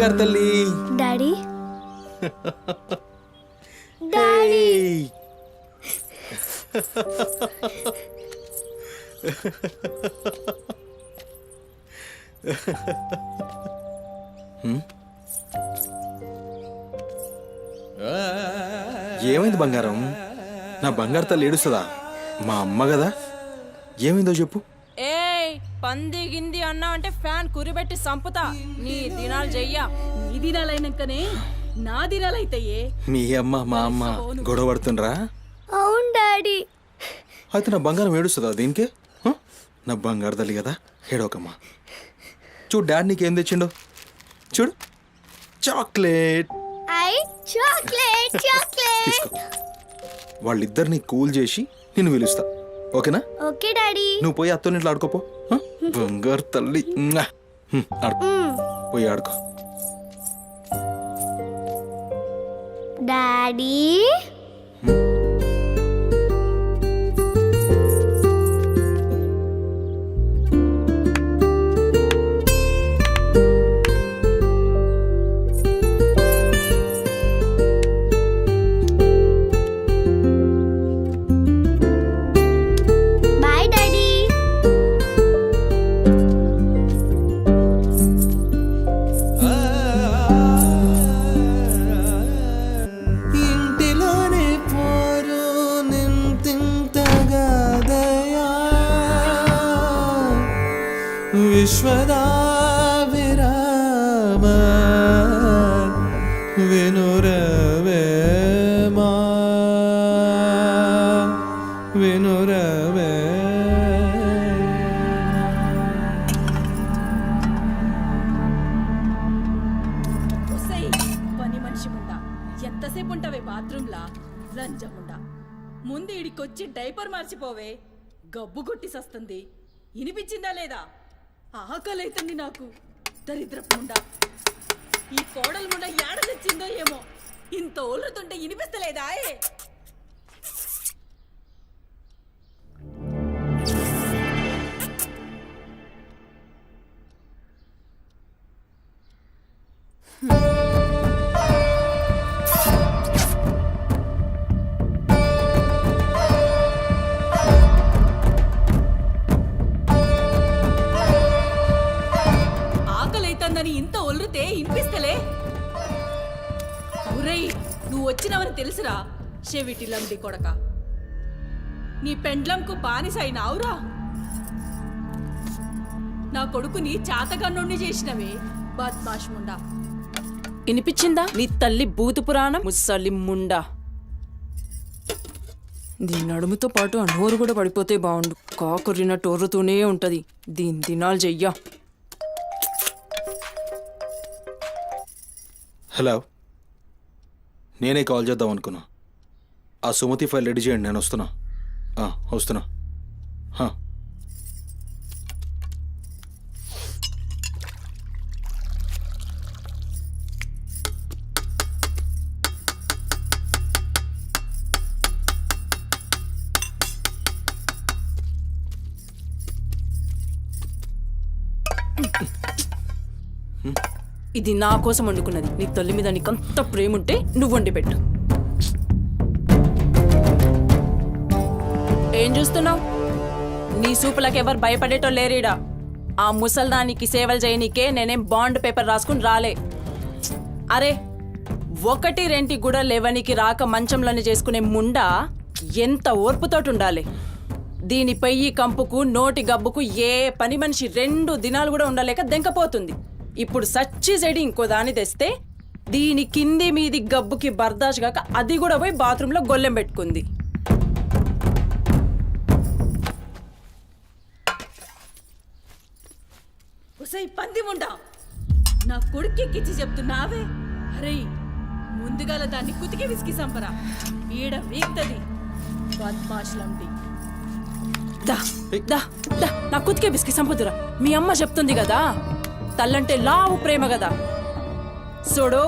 బంగారు తల్లి. Daddy daddy ఏమైంది బంగారం? నా బంగారు తల్లి ఏడుస్తుందా? మా అమ్మ కదా, ఏమైందో చెప్పు. ఏయ్ పంది గింది అన్నా అంటే ఫ్యాన్ కురిబెట్టి సంపుతా. నీ దినాలు చెయ్యా. నీ దినాలైనాకనే నా దినాలైతాయే. మీ అమ్మ మా అమ్మ గొడవ పడుతుండ్రా? అవును డాడీ. అయితే నా బంగారం ఏడుస్తుందా దీనికే? నా బంగారు తల్లి కదా, ఏడవకమ్మా. చూడు డాడీ నీకేం తెచ్చిండో చూడు. చాక్లెట్ చాక్లెట్ చాక్లెట్ తీసుకో. వాళ్ళిద్దరిని కూల్ చేసి నిన్ను పిలుస్తా, ఓకేనా? Okay daddy. నువ్వు పోయి అత్తోని ఇంట్లో ఆడుకోపో. బంగారు తల్లి ఆడుకో, పోయి ఆడుకో. Daddy bye daddy. ఇంటిలోనే పోరు నింతింతగా దయా విశ్వదా విరామ వినురవేమా వినురవే. ఒసేయ్ పని మనిషి ముండా ఎంతసేపు ఉంటావే బాత్రూంలా? లంజముండా ముందు ఇడికొచ్చి డైపర్ మార్చిపోవే. గబ్బు కొట్టి సస్తుంది. ఇనిపించిందా లేదా? ఆకలైతుంది నాకు. దరిద్రపుండా ఈ కోడలు ముండా ఏడ తెచ్చిందో ఏమో. ఇంత ఓలుతుంటే ఇనిపిస్తలేదా? ఆకలైతుందని ఇంత ఒల్లుతే ఇనిపిస్తలే? ఒరేయ్ నువ్వు వచ్చినవని తెలుసురా చెవిటిలండి కొడక. నీ పెండ్లంకు బానిసైనావురా. నా కొడుకుని చాతగన్నుండి చేసినవే బద్మాష్ ముండా. వినిపించిందా నీ తల్లి బూతు పురాణం? ముసలి ముండా. దీని నడుముతో పాటు ఆ నోరు కూడా పడిపోతే బాగుండు. కాకురిన టోర్రుతూనే ఉంటది. దీని దినాలు చెయ్యా. హలో, నేనే కాల్ చేద్దాం అనుకున్నా. ఆ సుమతి ఫైల్ రెడీ చేయండి, నేను వస్తున్నా. వస్తున్నా. ఇది నా కోసం వండుకున్నది. నీ తల్లి మీద నీకంత ప్రేమ ఉంటే నువ్వు వండి పెట్టు. ఏం చూస్తున్నావు? నీ సూపులకు ఎవరు భయపడేటో లేరీడా. ఆ ముసల్దానికి సేవలు చేయనీకే నేనేం బాండ్ పేపర్ రాసుకుని రాలే. అరే ఒకటి రెంటి కూడా లేవనికి రాక మంచంలోనే చేసుకునే ముండా ఎంత ఓర్పుతోటి ఉండాలి. దీని పెయ్యి కంపుకు నోటి గబ్బుకు ఏ పని మనిషి 2 దినాలు కూడా ఉండలేక దెంకపోతుంది. ఇప్పుడు సచ్చి చెడి ఇంకో దాన్ని తెస్తే దీని కింది మీది గబ్బుకి బర్దాష్ గాక అది కూడా పోయి బాత్రూంలో గొల్లెం పెట్టుకుంది. ఒసేయ్ పంది ముండా, నా కొడుకెక్కిచ్చి చెప్తున్నావే? అరే ముందుగాల దాన్ని కుతికి విసికి సంపరా. ఈడ వీక్తది బద్మాష్లండి. దా దా దా నా కుతికే బిస్కి సంపుదురా. మీ అమ్మ చెప్తుంది కదా, తల్లంటే లావు ప్రేమ కదా. చూడు,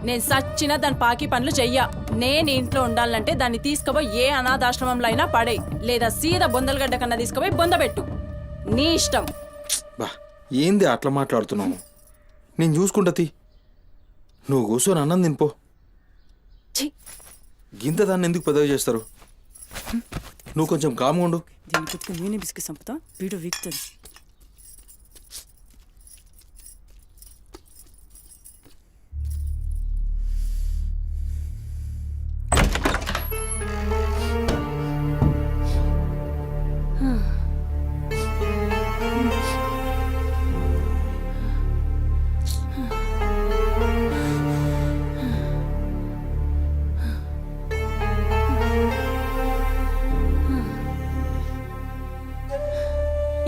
నేను సచ్చిన దాని పాకి పనులు చెయ్యా. నేను ఇంట్లో ఉండాలంటే దాన్ని తీసుకుపోయి ఏ అనాథాశ్రమంలో అయినా పడే, లేదా సీదా బొందలగడ్డ కన్నా తీసుకుపోయి బొందబెట్టు. నీ ఇష్టం. బా ఏంది అట్లా మాట్లాడుతున్నావు? నేను చూసుకుంటా. నువ్వు కూర్చొని అన్నం తినిపో. ఛీ, గింత దాన్ని ఎందుకు పెద్దగా చేస్తారు? నువ్వు కొంచెం కామ్గా ఉండు. దీని కొద్దిగా నూనె బిస్కి సంపుతా వీడియో వీక్తుంది.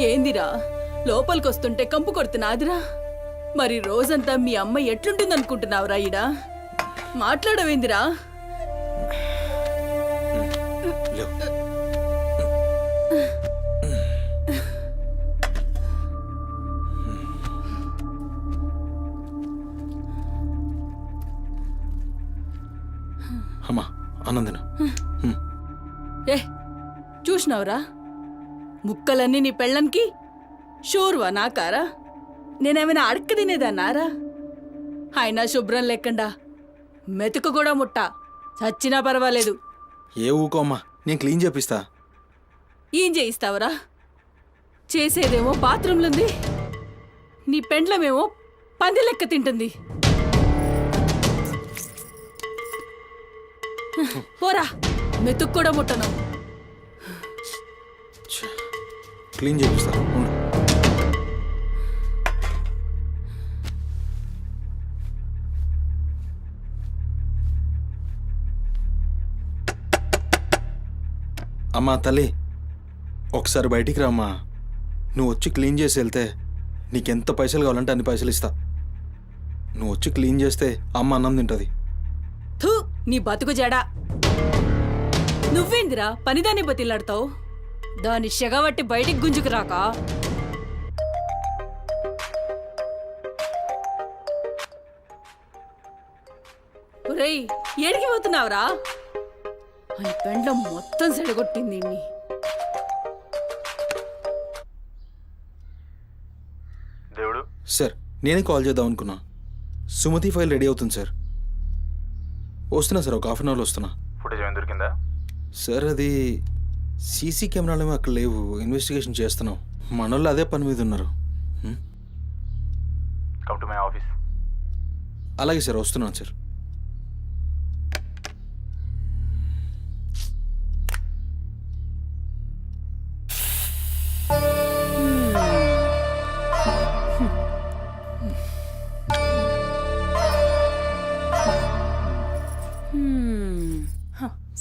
ఏందిరా లోపలికొస్తుంటే కంపు కొడుతున్నాదిరా? మరి రోజంతా మీ అమ్మ ఎట్లుంటుందనుకుంటున్నావురా ఈడ? మాట్లాడవేందిరా? లేవు. అమ్మా అన్నం తిను. ఏ చూసినావురా? ముక్కలన్నీ నీ పెళ్ళన్కి షోర్వా నాకారా? నేనేమైనా అడక్క తినేదన్నారా? అయినా శుభ్రం లేకుండా మెతుకు కూడా ముట్ట చచ్చినా పర్వాలేదు. ఏ ఊకో అమ్మా, నేను క్లీన్ చేపిస్తా. ఏం చేయిస్తావురా? చేసేదేమో బాత్రూంలుంది, నీ పెండ్లమేమో పంది లెక్క తింటుంది. పోరా, మెతుకు కూడా ముట్టను. క్లీన్ చేపిస్తా ఉండు. అమ్మా తల్లి, ఒకసారి బయటికి రామ్మా. నువ్వు వచ్చి క్లీన్ చేసి వెళ్తే నీకెంత పైసలు కావాలంటే అన్ని పైసలు ఇస్తా. నువ్వు వచ్చి క్లీన్ చేస్తే అమ్మ అన్నం తింటుంది. థూ, నీ బతుకు జడా. నువ్వేందిరా పనిదాన్ని బతిలాడతావు? దాని షెగబట్టి బయటికి గుంజుకు రాక. ఒరేయ్, ఏడికి పోతున్నావురా? అని పెండ్లం మొత్తం సెడగొట్టింది ఇన్ని. సార్ నేనే కాల్ చేద్దాం అనుకున్నా. సుమతి ఫైల్ రెడీ అవుతుంది సార్. వస్తున్నా సార్, ఒక హాఫ్ అన్ అవర్లో వస్తున్నా. ఫుటేజ్ ఏమైనా దొరికిందా? సార్ అది సీసీ కెమెరాలు ఏమో అక్కడ లేవు, ఇన్వెస్టిగేషన్ చేస్తున్నాం. మనోళ్ళు అదే పని మీద ఉన్నారు. Come to my office. అలాగే సార్, వస్తున్నాను సార్.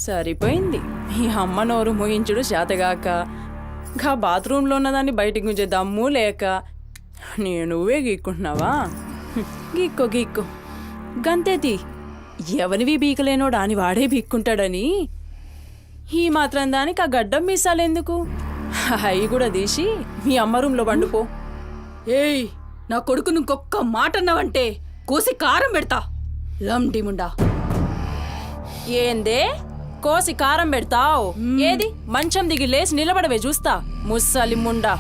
సరిపోయింది. మీ అమ్మ నోరు మోయించుడు చేతగాక, గా బాత్రూంలో ఉన్నదాన్ని బయటికి గుంజే దమ్ము లేక నువ్వే గీక్కుంటున్నావా? గీక్కో గీక్కో, గంతేతి. ఎవరివి బీకలేనోడా అని వాడే బీక్కుంటాడని ఈ మాత్రం దానికి ఆ గడ్డం మీసాలెందుకు? అవి కూడా తీసి మీ అమ్మ రూంలో వండుకో. ఏయ్, నా కొడుకు ఇంకొక్క మాట అన్నావంటే కోసి కారం పెడతా. లండిముండా. ఏందే కోసి కారం పెడతావు? ఏది మంచం దిగి లేచి నిలబడవే చూస్తా, ముస్సలి ముండా.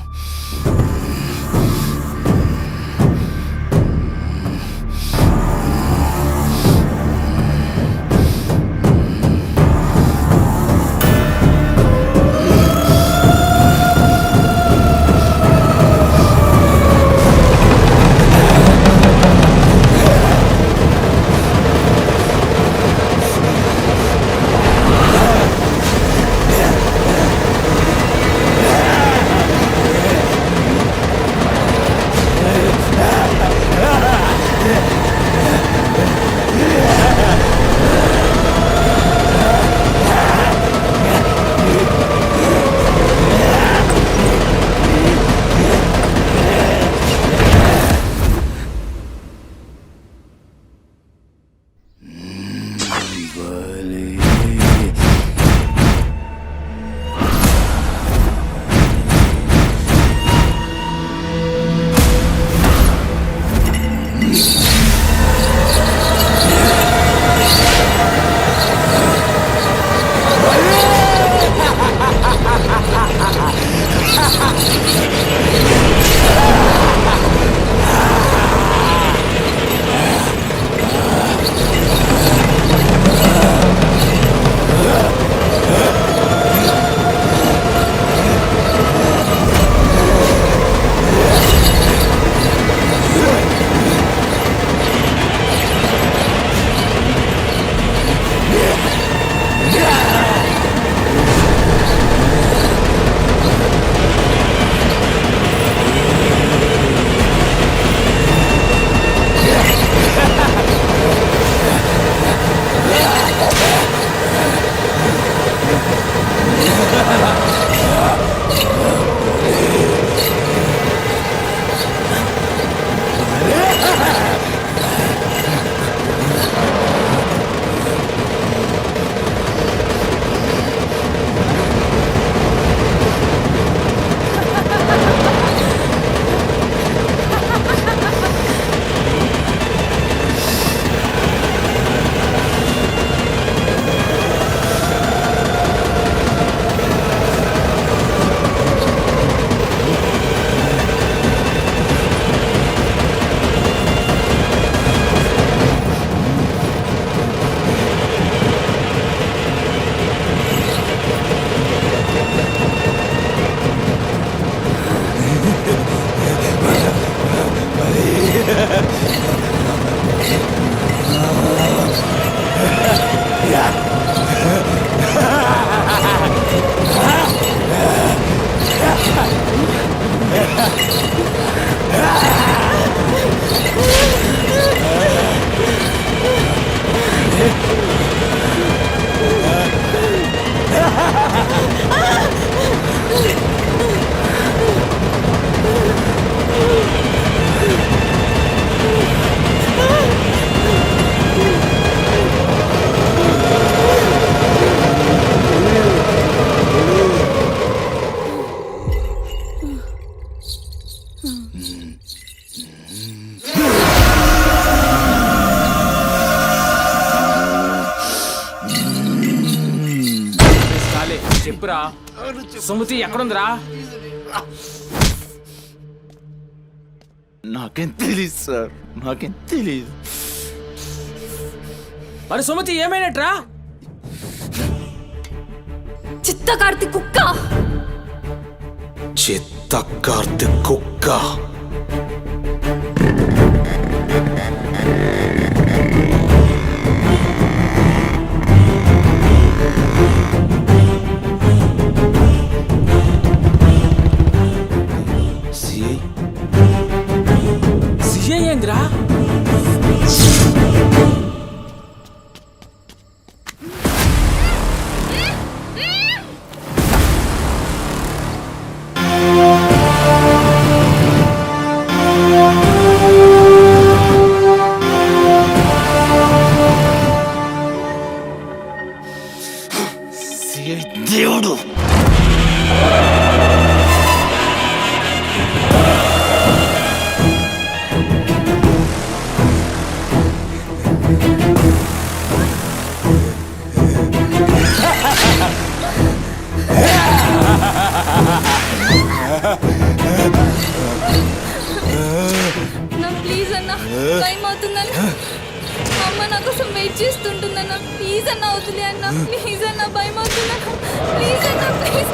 చాలే చెప్పురా. సుమతి ఎక్కడుందిరా? నాకేం తెలీదు సార్, నాకేం తెలీదు. మరి సుమతి ఏమైనట్రా? చిత్త కార్తీక్ కుక్క. చిత్త కార్తీక్ కుక్క. సిఐ సిఐ ఏందిరా? సిఐ దేవుడు. నా ప్లీజ్ అన్న, టైం అవుతుందన్న. అమ్మ నా కోసం వెయిట్ చేస్తుంటుందన్న. ప్లీజ్ అన్న వదిలే అన్న. ప్లీజ్ అన్న, భయం అవుతుందన్న. ప్లీజ్ అన్న, ప్లీజ్.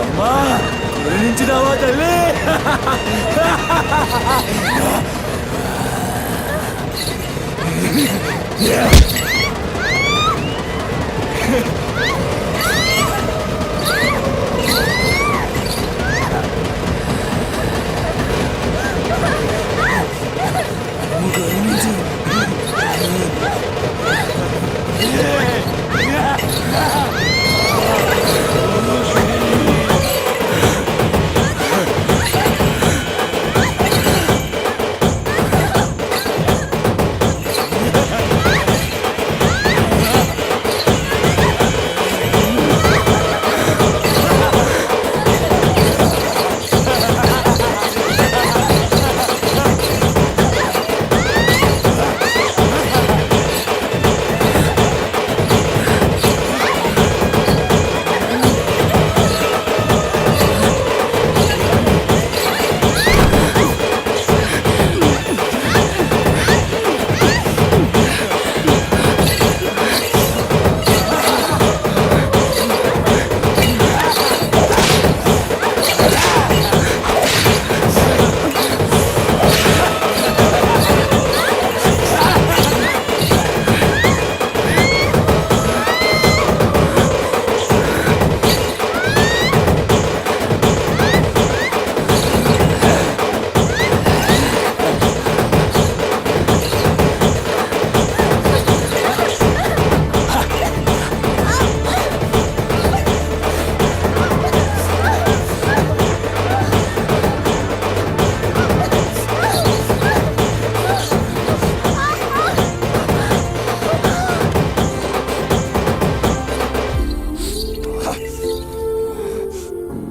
అమ్మా గురించినావా తల్లి?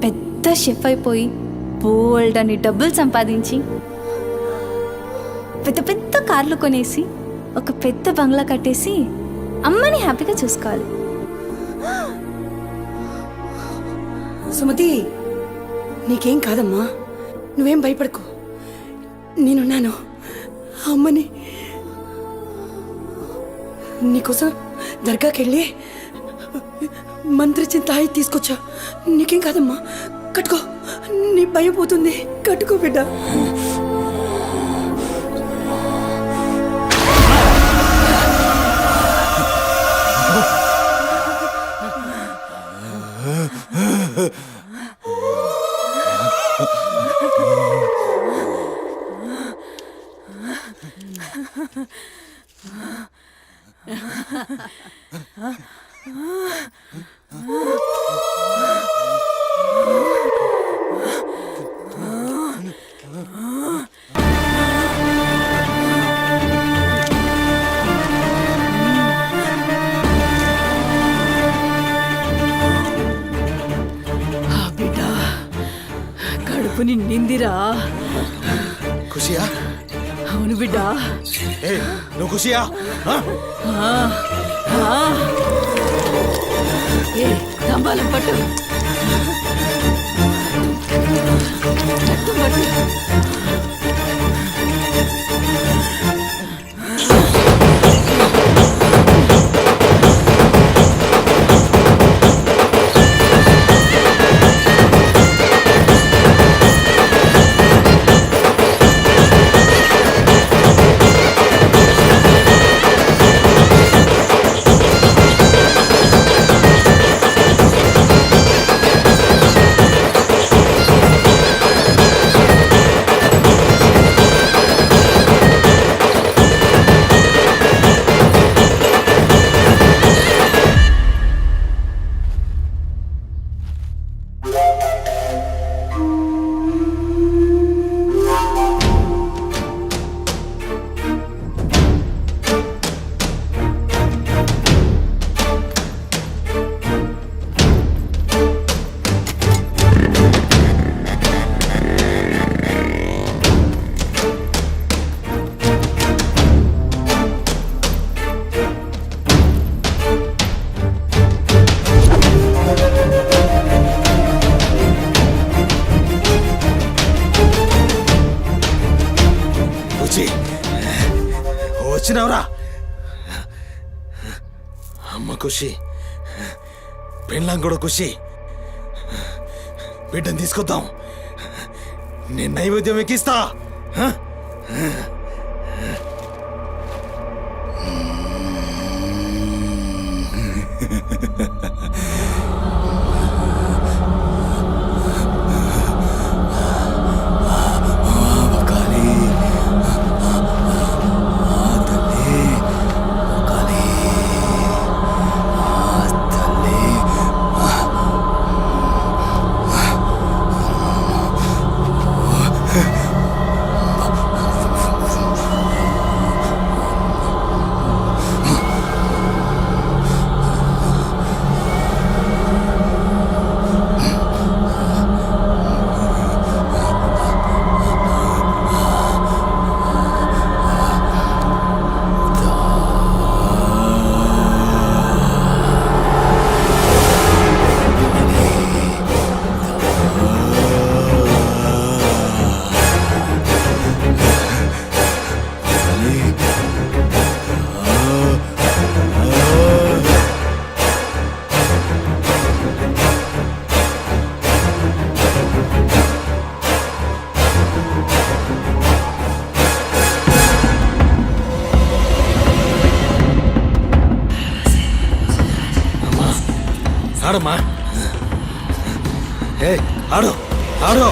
పెద్ద షెఫ్ అయిపోయి బోల్డ్ అని డబ్బులు సంపాదించి పెద్ద పెద్ద కార్లు కొనేసి ఒక పెద్ద బంగ్లా కట్టేసి అమ్మని హ్యాపీగా చూసుకోవాలి. సుమతి, నీకేం కాదమ్మా, నువ్వేం భయపడకు. నేనున్నాను. అమ్మని నీకోసం దర్గాకెళ్ళి మంత్రిచ్చిన తాయి తీసుకొచ్చా. నీకేం కాదమ్మా, కట్టుకో. నీ భయం పోతుంది. కట్టుకో బిడ్డ. కడుపు నిండిందిరా. ఖుషియా? అవును బిడ్డ. ఏ నువ్వు ఖుషియా? ఏ తంబాలం పట్టు. పట్టు, పట్టు. వచ్చినావురా? అమ్మ ఖుషి, పెళ్ళాం కూడా ఖుషి. బిడ్డను తీసుకొద్దాం, నేను నైవేద్యం ఎక్కిస్తా. ఆడమ్మా, ఏ ఆడు ఆడు.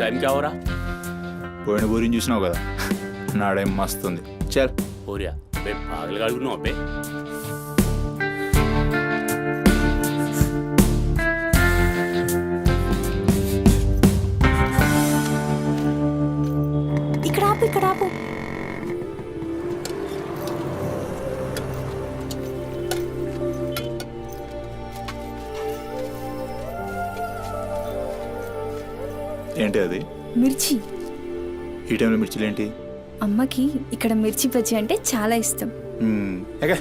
टाइम क्या हो रहा? పోయిన ఊరిని చూసినావు కదా, నాడేం మస్తుంది. చల్ हो रहा बे पागल गाड़ी नो बे. ఇక్కడ ఆపు. ఏంటి అది? మిర్చి. ఈ టైంలో మిర్చిలు ఏంటి? అమ్మకి ఇక్కడ మిర్చి బజ్జీ అంటే చాలా ఇష్టం. ఎగా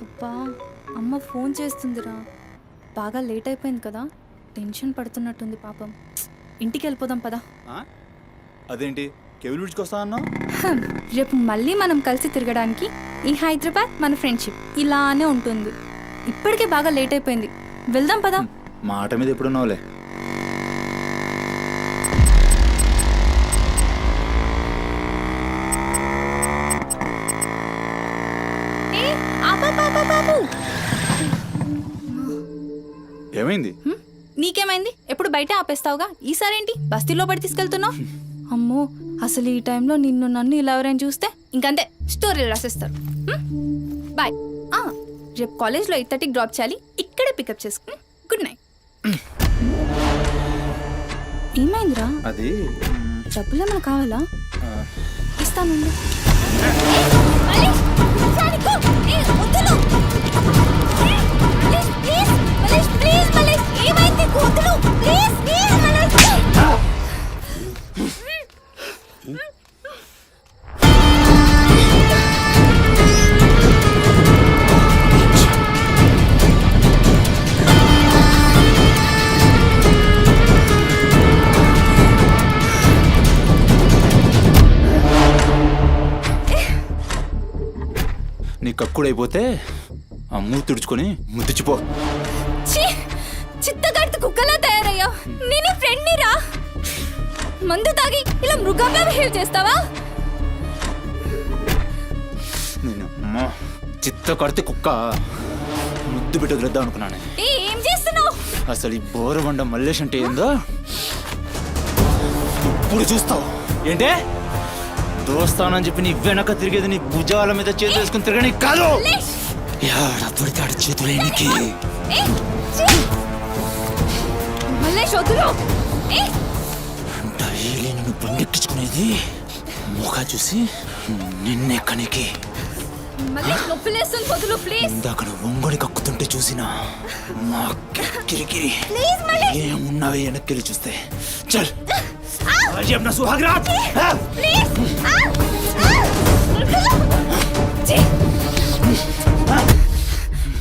అబ్బా, అమ్మ ఫోన్ చేస్తుందిరా. బాగా లేట్ అయిపోయింది కదా, టెన్షన్ పడుతున్నట్టుంది పాపం. ఇంటికి వెళ్ళిపోదాం పదా. అదేంటి కేబుల్ విడిచుకొస్తా అన్నావు? రేపు మళ్ళీ మనం కలిసి తిరగడానికి ఈ హైదరాబాద్ మన ఫ్రెండ్షిప్ ఇలానే ఉంటుంది. ఇప్పటికే బాగా లేట్ అయిపోయింది, వెళ్దాం పదా. మాట మీద ఎప్పుడున్నావులే. ఏమైంది? నీకేమైంది? ఎప్పుడు బయట ఆపేస్తావుగా, ఈసారేంటి బస్తీలో పడి తీసుకెళ్తున్నావు? అమ్మో, అసలు ఈ టైంలో నిన్ను నన్ను ఇలా ఎవరైనా చూస్తే ఇంకంతే, స్టోరీలు రాసేస్తారు. బాయ్. రేపు కాలేజ్లో 8:30కి డ్రాప్ చేయాలి, ఇక్కడే పికప్ చేసుకుని. Good night. ఏమైందిరా? అది డబ్బులు ఏమైనా కావాలా? ఇస్తాను. నీ కక్కుడైపోతే ఆ మూతి తుడుచుకొని ముద్దుచిపో. చిత్తగడితే కుక్కలా తయారయ్యా. నేను ఫ్రెండ్ రా. మందు తాగి ఇలా మృగంగా బిహేవ్ చేస్తావా? నేను అమ్మా చిత్త కడితే కుక్క ముద్దు పెట్టి వదిలేద్దాం అనుకున్నాను. ఏం చేస్తున్నావు? అసలు ఈ బోరబండ మల్లేష్ అంటే ఏందో ఇప్పుడు చూస్తావు. ఏంటే దోస్తానని చెప్పి నీ వెనక తిరిగేది నీ భుజాల మీద చేతులు వేసుకుని తిరగని కాదు. దొరికాడు చేతులేనికి. మల్లేష్ వదులు. డైలీ నన్ను బండెక్కించుకునేది ముఖ చూసి నిన్నెక్కనికి. మల్లేష్ నొప్పిలేస్తుంది, వదులు ప్లీజ్. ఇందాక నువ్వు ఒంగొని కక్కుతుంటే చూసినా మా కిరికిరి ఏమున్నావే వెనక్కి చూస్తే. చల్ అప్నా సుహాగ్రాట్.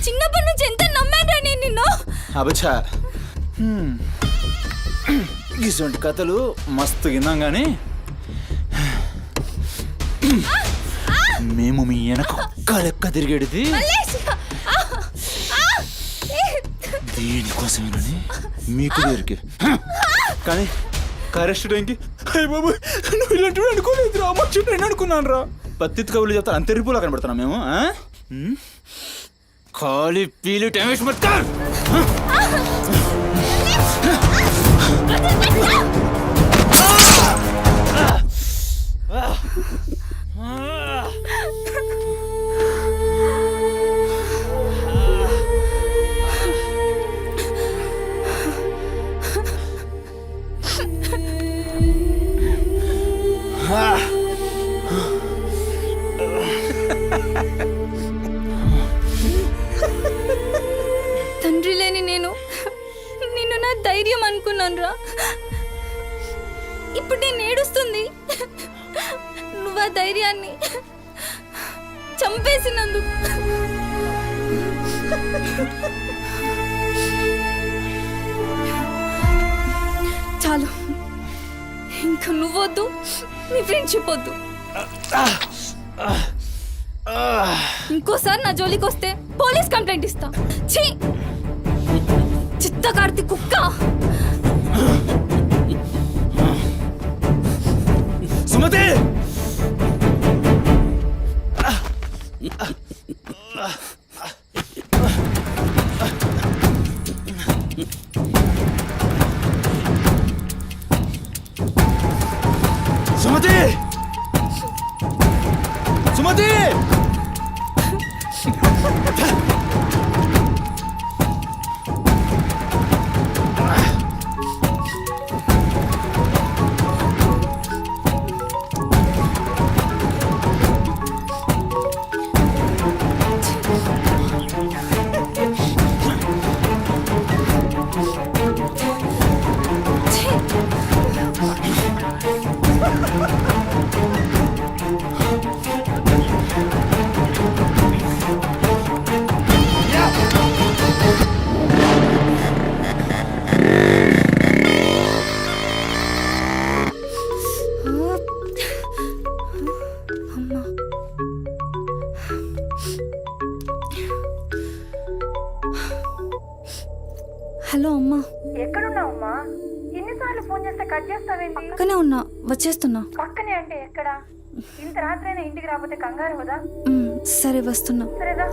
చిన్నప్పటి నుంచి ఎంత నమ్మాను నేను నిన్ను. అబచ్చా ఇటువంటి కథలు మస్తు విన్నాం కానీ మేము మీ వెనక ఒక్క లెక్క తిరిగేది దేనికోసమేనని మీకు దొరికి. కానీ కరెక్ట్ టైంకి అయ్య బాబు నువ్వు ఇలాంటి అనుకోలేదు రా, అమ్మ నేను అనుకున్నాను రా. పత్తి కబుర్లు చెప్తా అంత రిపులా కనబడుతున్నాం మేము. ఖాళీ పీలు టైం వేస్ట్ మత్ కర్. తండ్రి లేని నేను నిన్ను నా ధైర్యం అనుకున్నాను రా. ఇప్పుడు నేను ఏడుస్తుంది. నువ్వు ఆ ధైర్యాన్ని చంపేసినందుకు. చాలు, ఇంకా నువ్వొద్దు, నీ ఫ్రెండ్షిప్ వద్దు. ఇంకోసారి నా జోలికి వస్తే పోలీస్ కంప్లైంట్ ఇస్తా. ఛీ, చిత్తకార్తి కుక్క. సుమతి సుమతి సుమతి హలో అమ్మా, ఎక్కడున్నావమ్మా? ఎన్నిసార్లు ఫోన్ చేస్తే కట్ చేస్తావేంటి? పక్కనే ఉన్నా, వచ్చేస్తున్నా. పక్కనే అంటే ఎక్కడ? ఇంత రాత్రైనా ఇంటికి రాకపోతే కంగారు కదా? సరే వస్తున్నా. సరేదా?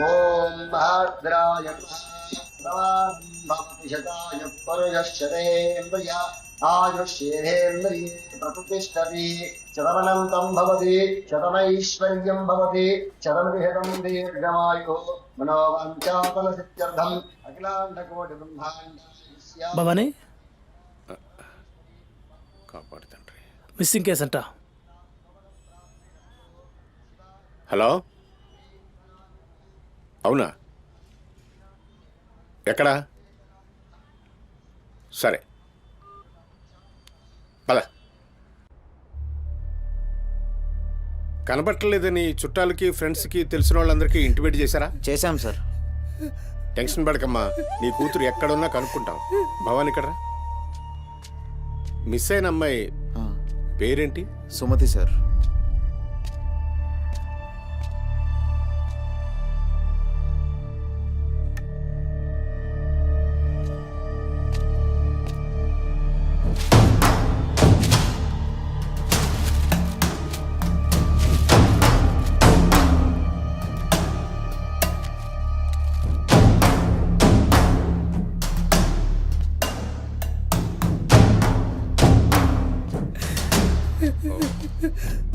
ఓం భద్రాయ శతాయ పరుయశ్చరేంద్రియ ఆయుష్యేంద్రియే ప్రతిష్టతి శతమనంతం భవతి శతమైశ్వర్యం భవతి శతమిహితం దీర్ఘమాయు మనోవాంఛాఫల సిద్ధ్యర్థం అఖిలాండకోటి బ్రహ్మాండ భవానీ కాపాడు తండ్రి. మిస్సింగ్ కేస్ అంట. హలో, అవునా? ఎక్కడా? సరే పద. కనబట్టలేదని చుట్టాలకి ఫ్రెండ్స్కి తెలిసిన వాళ్ళందరికీ ఇంటిమేట్ చేశారా? చేశాం సార్. టెన్షన్ పడకమ్మా, నీ కూతురు ఎక్కడున్నా కనుక్కుంటాం. భవాని ఇక్కడ మిస్ అయిన అమ్మాయి పేరేంటి? సుమతి సార్.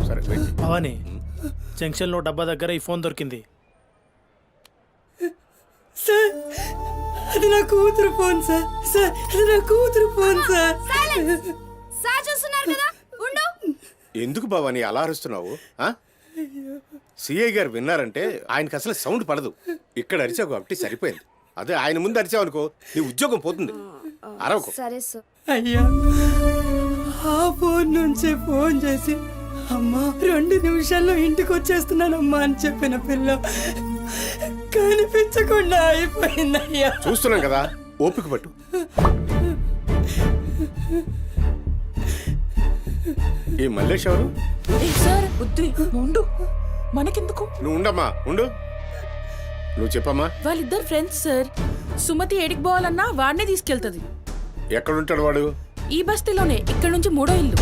సరే వెయిట్. భవానీ, జంక్షన్లో డబ్బా దగ్గర ఈ ఫోన్ దొరికింది. సార్, అది నా కూతురు ఫోన్ సార్. సార్, అది నా కూతురు ఫోన్ సార్. సార్ చూస్తున్నారు కదా, ఉండు. ఎందుకు భవాని అలా అరుస్తున్నావు? సిఐ గారు విన్నారంటే ఆయనకి అసలు సౌండ్ పడదు. ఇక్కడ అరిచావు కాబట్టి సరిపోయింది. అదే ఆయన ముందు అరిచావు అనుకో, నీ ఉద్యోగం పోతుంది. అరవకు. సరే సార్. అయ్యా, ఆ ఫోన్ నుంచి ఫోన్ చేసి అమ్మా 2 నిమిషాల్లో ఇంటికి వచ్చేస్తున్నానమ్మా అని చెప్పిన పిల్ల కనిపించకుండా అయిపోయిందయ్యా. చూస్తున్నాం కదా, ఓపిక పట్టు. ఈ మల్లేష్ ఎవరు? సార్ బుద్ధి ఉండు, మనకెందుకు? నువ్వు ఉండమ్మా, ఉండు. నువ్వు చెప్పమ్మా. వాళ్ళిద్దరు ఫ్రెండ్స్ సార్. సుమతి ఏడికి పోవాలన్నా వాడినే తీసుకెళ్తుంది. ఎక్కడుంటాడు వాడు? ఈ బస్తీలోనే, ఇక్కడ నుంచి 3వ ఇల్లు.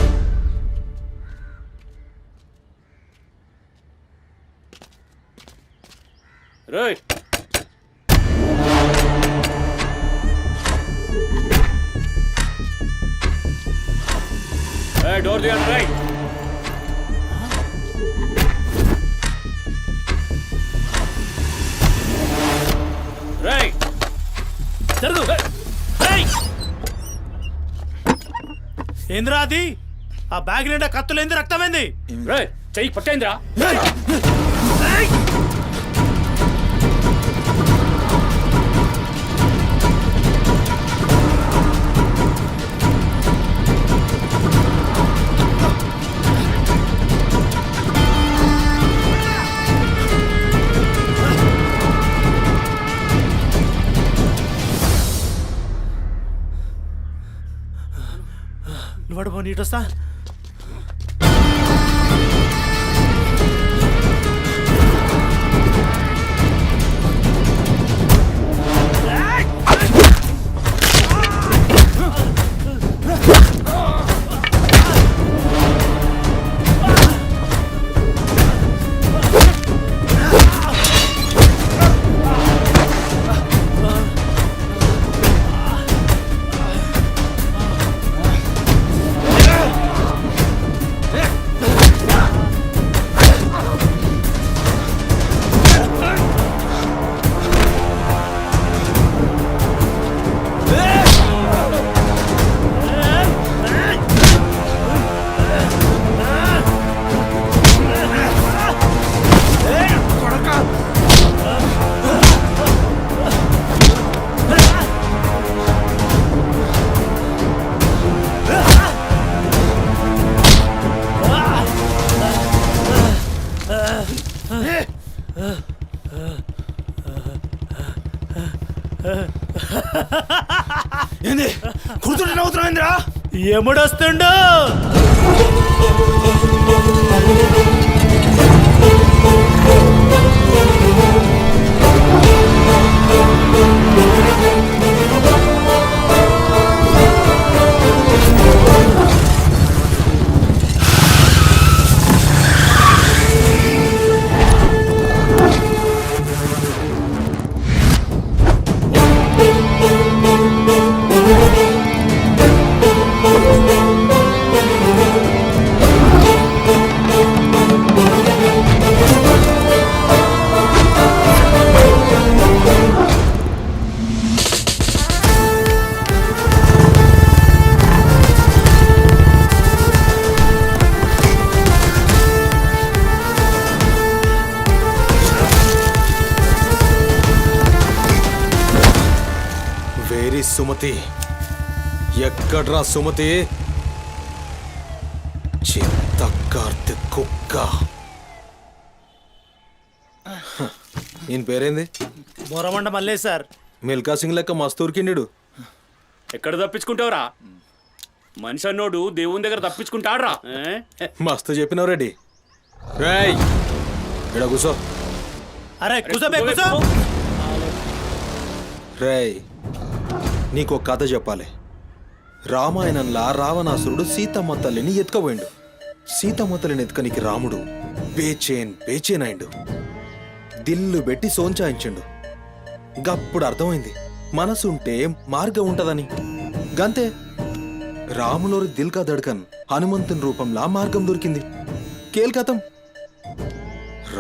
రేయ్, డోర్ తీయండి. రైట్, రైట్, జరుగు. ఏంద్రా అది? ఆ బ్యాగ్ నిండా కత్తులేంది, రక్తమైంది. రేయ్, చెయ్యి పట్టేంద్రా. నువ్వు నీటొస్తా. ఏంది కుడుతుంటే నవ్వుతున్నావు ఏందిరా? ఎముడొస్తుండు వేరి సుమతి, ఎక్కడ్రా సుమతి? చిత్త కార్తె కుక్క. ఈయన పేరేంది? బొరమండ మళ్ళీ సార్. మిల్కా సింగ్ లెక్క మస్తూరికిండు. ఎక్కడ తప్పించుకుంటావురా? మనిషి అన్నోడు దేవుని దగ్గర తప్పించుకుంటాడ్రా. మస్తు చెప్పినావు రెడ్డి. రేయ్ ఇక్కడ కూసో. అరే కూసోబే కూసో. రేయ్ నీకు కథ చెప్పాలి. రామాయణంలా రావణాసురుడు సీతమ్మ తల్లిని ఎత్తుకపోయిండు. సీతమ్మ తల్లిని ఎత్తుకనికి రాముడు బేచేన్ అయిండు. దిల్లు పెట్టి సోంచాయించిండు. గప్పుడు అర్థమైంది మనసుంటే మార్గం ఉంటదని. గంతే, రాములోరి దిల్ కా దడ్కన్ హనుమంతుని రూపంలా మార్గం దొరికింది. కేల్కతం.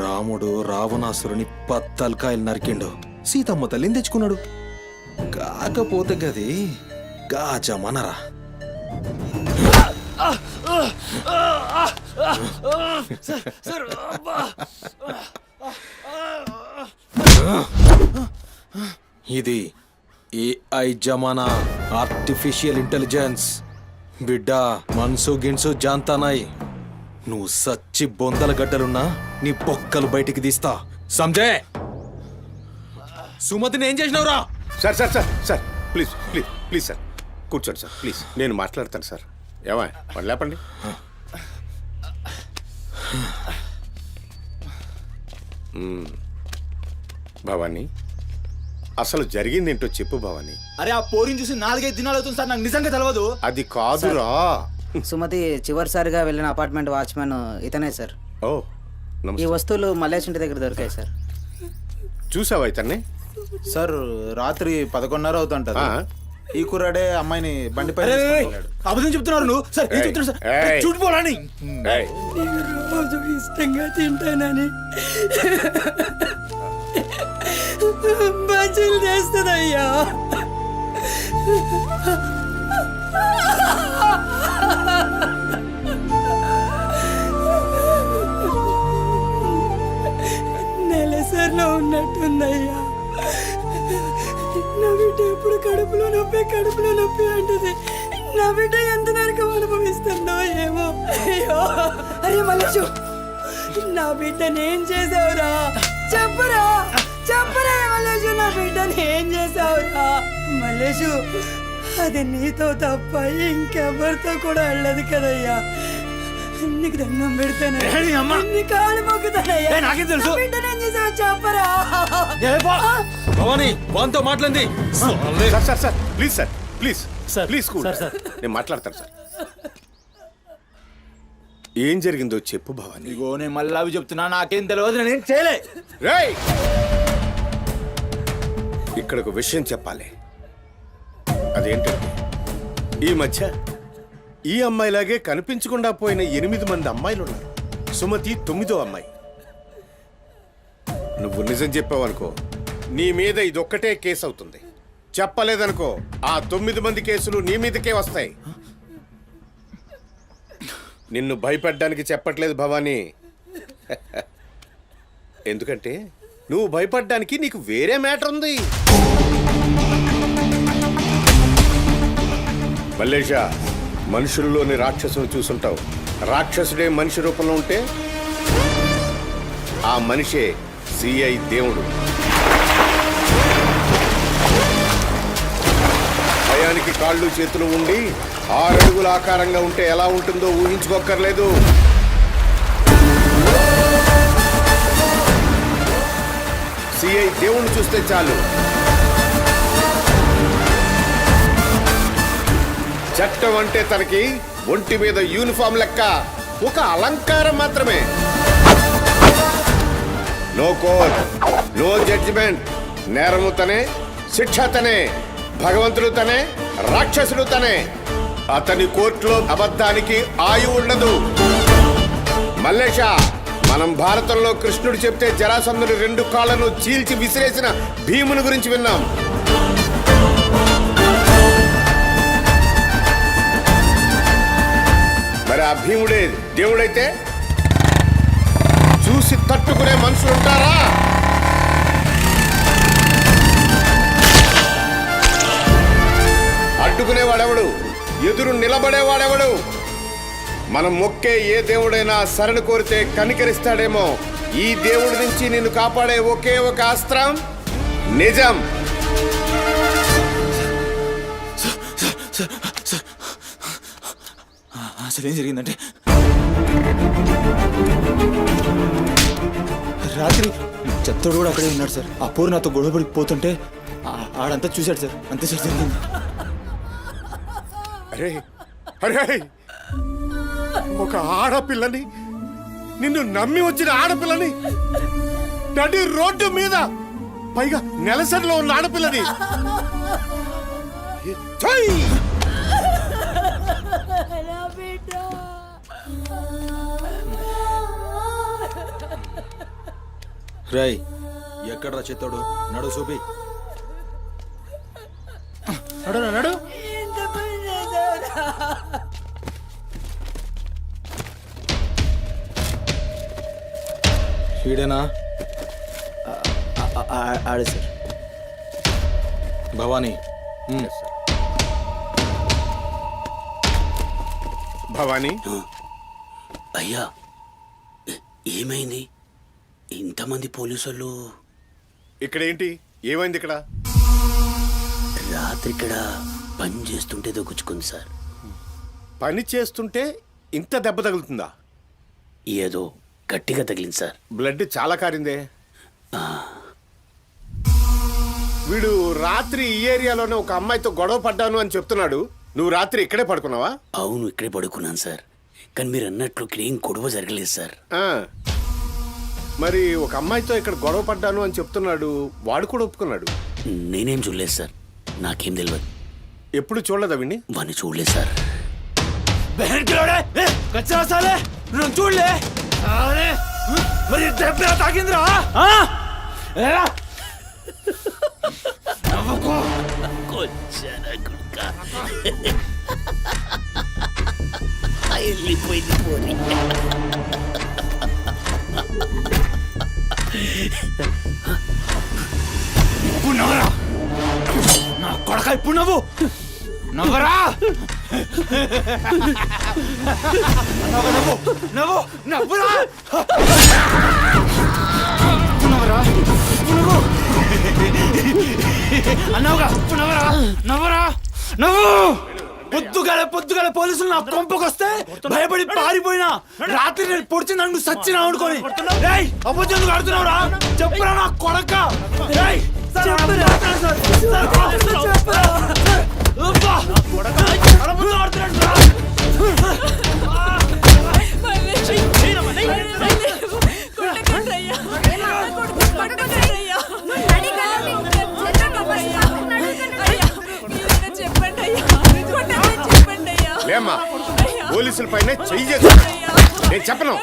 రాముడు రావణాసురుని పత్తల్కాయలు నరికిండు. సీతమ్మ తల్లిని తెచ్చుకున్నాడు. కాకపోతే గది గాజమనరా. ఇది ఏఐ జమానా, ఆర్టిఫిషియల్ ఇంటెలిజెన్స్. బిడ్డ మనసు గిన్సు జాంతానాయి. నువ్వు సచ్చి బొందల గడ్డలున్నా నీ పొక్కలు బయటికి తీస్తా. సంజే, సుమతిని ఏం చేసినావురా? Sir sir sir sir please please please sir కూర్చోండి సార్ ప్లీజ్. నేను మాట్లాడతాను సార్. ఏమా వాళ్ళు లేపండి. భవానీ, అసలు జరిగింది ఏంటో చెప్పు భవానీ. అరే ఆ పోరిని చూసి 4-5 దినాలు అవుతుంది సార్, నాకు నిజంగా తెలియదు. అది కాదురా. సుమతి చివరిసారిగా వెళ్ళిన అపార్ట్మెంట్ వాచ్మెన్ ఇతనే సార్. ఓ ఈ నమస్తే. వస్తువులు మల్లేష్ ఇంటి దగ్గర దొరికాయి సార్. చూసావా ఇతన్ని? సార్ రాత్రి 11:30 అవుతుంటది. ఆ. ఈ కుర్రాడే అమ్మాయిని బండిపై అబద్ధం చెప్తున్నారు నువ్వు. సార్ ఏం చెప్తున్నారు సార్? ఏయ్. చూడిపోవాలని. ఏయ్, రోజు ఇష్టంగా తింటానని బజ్జీలు చేస్తుందయ్యా. నెలసరిలో ఉన్నట్టుందయ్యా. నా బిడ్డ ఎప్పుడు కడుపులో నొప్పి అంటది. నా బిడ్డ ఎంత నరకం అనుభవిస్తుందో ఏమో. అయ్యో, అరే మల్లేషు, నా బిడ్డని ఏం చేసావురా? చెప్పురా మల్లేషు, నా బిడ్డని ఏం చేసావురా? మల్లేషు, అది నీతో తప్ప ఇంకెవరితో కూడా వెళ్ళదు కదయ్యా. నీకు దండం పెడతాను, నీ కాళ్ళు మొక్కుతానయ్యా. నాకేం తెలుసు? నా బిడ్డని ఏం చేసావు చెప్పరా? భవానీ వాంతో మాట్లాడింది. Sir sir sir please sir please sir, please cool. Sir, sir. నేను మాట్లాడతాను సార్. ఏం జరిగిందో చెప్పు భవానీ. ఇగో నేను మళ్ళీ అవి చెప్తున్నా, నాకేం తెలియదు, నేనేం చేయలే. రేయ్, ఇక్కడ ఒక విషయం చెప్పాలి. అదేంటంటే ఈ మధ్య ఈ అమ్మాయిలాగే కనిపించకుండా పోయిన 8 మంది అమ్మాయిలు ఉన్నారు. సుమతి 9వ అమ్మాయి. నువ్వు నిజం చెప్పావనుకో, నీ మీద ఇదొక్కటే కేసు అవుతుంది. చెప్పలేదనుకో, ఆ 9 మంది కేసులు నీ మీదకే వస్తాయి. నిన్ను భయపడ్డానికి చెప్పట్లేదు భవానీ. ఎందుకంటే నువ్వు భయపడ్డానికి నీకు వేరే మ్యాటర్ ఉంది. మల్లేషా, మనుషుల్లోని రాక్షసుని చూసుంటావు. రాక్షసుడే మనిషి రూపంలో ఉంటే ఆ మనిషే సిఐ దేవుడు. కాళ్ళు చేతులు ఉండి 6 అడుగుల ఆకారంగా ఉంటే ఎలా ఉంటుందో ఊహించుకోక్కర్లేదు. సిఐ దేవుణ్ణి చూస్తే చాలు చట్టం అంటే తనకి ఒంటి మీద యూనిఫామ్ లెక్క ఒక అలంకారం మాత్రమే. No court, no judgement. నేరము తనే, శిక్ష తనే, భగవంతుడు తనే, రాక్షసుడు తనే. అతని కోర్టులో అబద్ధానికి ఆయువు ఉండదు. మల్లేష, మనం భారతంలో కృష్ణుడు చెప్తే జరాసంధుడు 2 కాళ్లను చీల్చి విసిరేసిన భీముని గురించి విన్నాం. మరి ఆ భీముడే దేవుడైతే చూసి తట్టుకునే మనుషులు ఉంటారా? అడ్డుకునేవాడెవడు? ఎదురు నిలబడేవాడెవడు? మనం మొక్కే ఏ దేవుడైనా శరణు కోరితే కనికరిస్తాడేమో. ఈ దేవుడి నుంచి నిన్ను కాపాడే ఒకే ఒక అస్త్రం నిజం. అసలు ఏం జరిగిందంటే రాత్రి చెత్తోడు కూడా అక్కడే ఉన్నాడు సార్. ఆ పోరు నాతో గొడవపడి పోతుంటే ఆడంతా చూశాడు సార్. అంతే సార్ జరిగింది. అరే అరే, ఒక ఆడపిల్లని, నిన్ను నమ్మి వచ్చిన ఆడపిల్లని నడి రోడ్డు మీద, పైగా నెలసరిలో ఉన్న ఆడపిల్లని ఛై! రాయ్, ఎక్కడ్రా చిత్తోడు? నడు చూపి. నడు నడు. ఈడేనా? ఆడే సార్. భవానీ. భవానీ, అయ్యా ఏమైంది? ఇంతమంది పోలీసులు ఇక్కడ ఏంటి? ఏమైంది ఇక్కడ? రాత్రి ఇక్కడ పని చేస్తుంటే దొక్కుచుకుంది సార్. పని చేస్తుంటే ఇంత దెబ్బ తగులుతుందా? ఏదో గట్టిగా తగిలింది సార్. బ్లడ్ చాలా కారిందే. వీడు రాత్రి ఈ ఏరియాలోనే ఒక అమ్మాయితో గొడవ పడ్డాను అని చెప్తున్నాడు. నువ్వు రాత్రి ఇక్కడే పడుకున్నావా? అవును, ఇక్కడే పడుకున్నాను సార్. కానీ మీరు అన్నట్లు ఇక్కడ ఏం గొడవ జరగలేదు సార్. మరి ఒక అమ్మాయితో ఇక్కడ గొడవ పడ్డాను అని చెప్తున్నాడు. వాడు కూడా ఒప్పుకున్నాడు. నేనేం చూడలేదు సార్. నాకేం తెలియదు. ఎప్పుడు చూడలేదా విని? వాడిని చూడలేదు సార్. చూడలే మరి తాకిందిరా. వెళ్ళిపోయింది పోనీ. నవ్వరా నా కొడక. ఇప్పుడు నవ్వరా. నవ్వు నవ్వురా. అన్నావుగా నవ్వరా. నవ్వరా నవ్వు. పొద్దుగాల పోలీసులు నా కొంపకొస్తే భయపడి పారిపోయినా రాత్రి నేను పొడిచి నన్ను సచ్చినా అనుకోని అబద్ధం ఆడుతున్నావురా. చెప్పురా నా కొడక. లేమ్మా, పోలీసుల పైన చెయ్యి చేస్తా. నేను చెప్పను.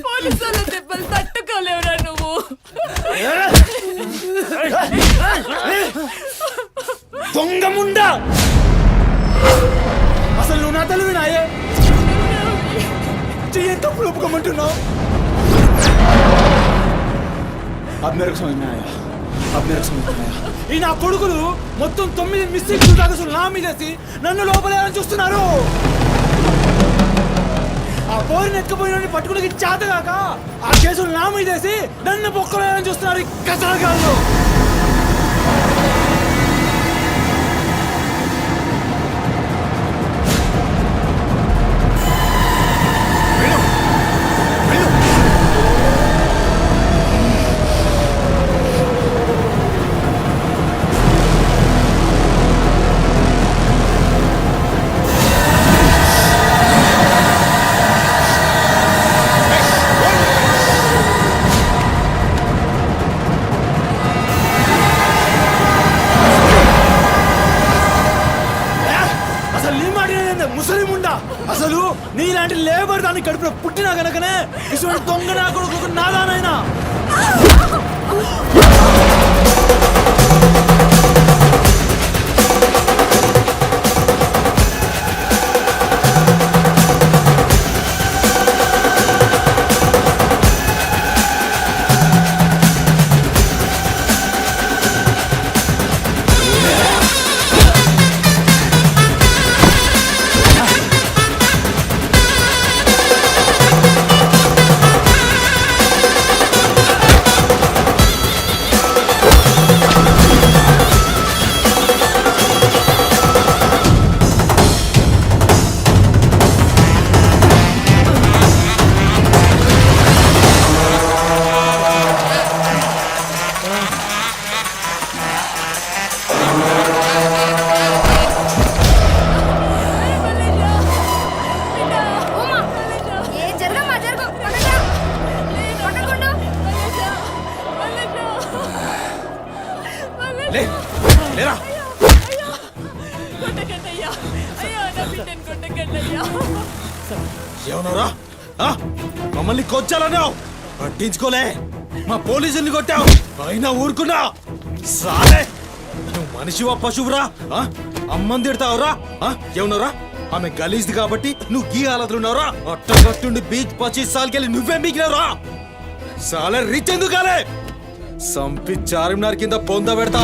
పోలీసుల దెబ్బలు తట్టుకోలేవురా నువ్వు. దొంగముండా, అసలు నువ్వు నా తల్లివి నాయే. చెయ్యి తప్పుడు ఒప్పుకోమంటున్నావు. ఈ నా కొడుకులు మొత్తం 9 మిస్టేక్స్ దాకా నా మీదేసి నన్ను లోపలేయాలని చూస్తున్నారు. ఆ పోరిని ఎత్తుకుపోయిన పట్టుకునే చేతగాక ఆ కేసులు నా మీదేసి నన్ను పొక్కలేదని చూస్తున్నారు ఈ కసరగాళ్ళు. అసలు నీలాంటి లేబర్ దాన్ని కడుపులో పుట్టినా గనకనే ఇటువంటి దొంగ నా కొడుకు నాదానైనా. ఏమన్నారా? మమ్మల్ని కొచ్చాలన్నావు, పట్టించుకోలే. మా పోలీసుల్ని కొట్టావు, అయినా ఊరుకున్నా. సాలే, నువ్వు మనిషివా పశువురా? అమ్మని తిడతావురా? ఏమన్నారా? ఆమె గలీజ్ది కాబట్టి నువ్వు గీ హాలతులున్నావురా? అట్టగట్టుండి బీచ్ 25 సార్కెళ్ళి నువ్వే మిగిలినరా? సాలే రిచ్ ఎందుకు కాలే? సంపి చార్మినార్ కింద పొంద పెడతా.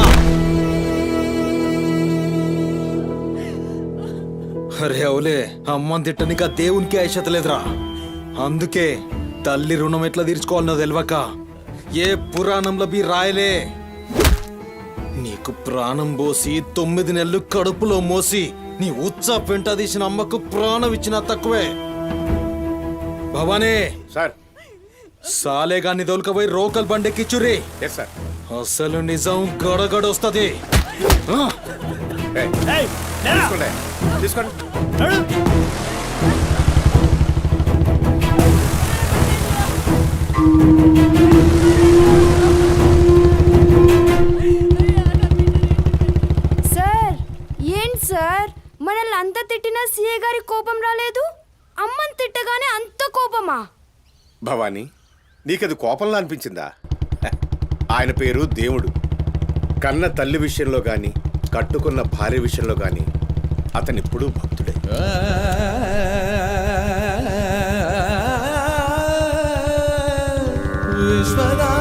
అరే అవులే, అమ్మని తిట్టనిక దేవునికి ఐషత లేదురా. అందుకే తల్లి రుణం ఎట్లా తీర్చుకోవాలనో తెలియక ఏ పురాణంలో బి రాయలే. నీకు ప్రాణం పోసి 9 నెలలు కడుపులో మోసి నీ ఉచ్చ పెంట తీసిన అమ్మకు ప్రాణం ఇచ్చినా తక్కువే. భవానీ సార్, సాలేగాన్ని దొలకపోయి రోకల్ బండెక్కిచ్చురి. Yes sir. అసలు నిజం గడగడొస్తది. తీసుకోండి తీసుకోండి. సార్ ఏంటి సార్, మనల్ని అంత తిట్టినా సీఏ గారి కోపం రాలేదు? అమ్మని తిట్టగానే అంత కోపమా? భవానీ, నీకది కోపంలా అనిపించిందా? ఆయన పేరు దేవుడు. కన్న తల్లి విషయంలో గాని కట్టుకున్న భార్య విషయంలో గాని అతనిప్పుడు భక్తుడే. విశ్వనా